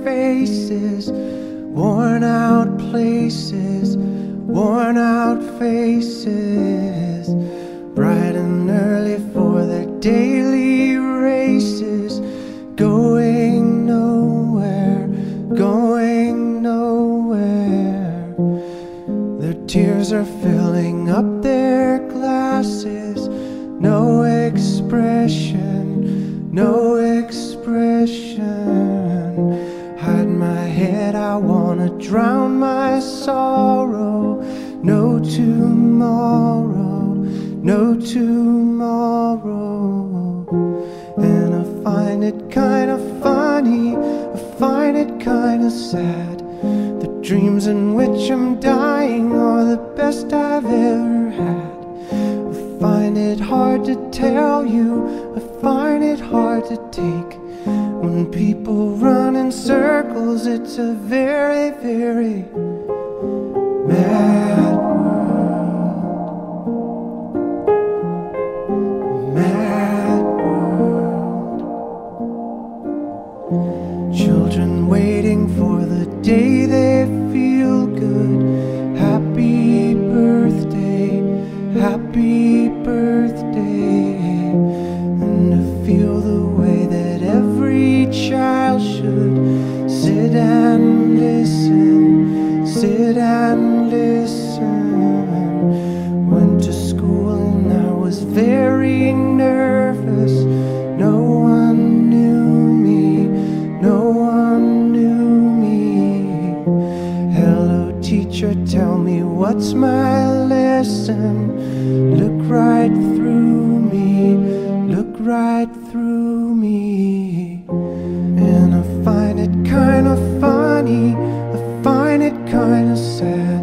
faces, worn out places, worn out faces, bright and early for their daily races, going nowhere, going nowhere. Their tears are filling up their glasses, no expression, no expression. Hide my head, I wanna drown my sorrow. No tomorrow, no tomorrow. And I find it kinda funny, I find it kinda sad. The dreams in which I'm dying are the best I've ever had. I find it hard to tell you, I find it hard to take. When people run in circles, it's a very, very mad world. Mad world. Children waiting for the day they feel good. Happy birthday, happy birthday. And to feel the way that every child should sit and listen, sit and listen. Went to school and I was very nervous. No one knew me, no one knew me. Hello teacher, tell me what's my lesson. Look right through me, look right through me. And I find it kinda funny, I find it kinda sad.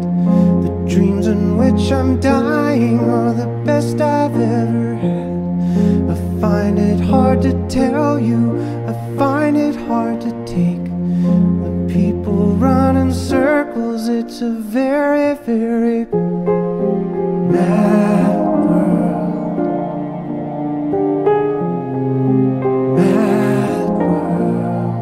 The dreams in which I'm dying are the best I've ever had. I find it hard to tell you, I find it hard to take. When people run in circles, it's a very, very mad world. Mad world.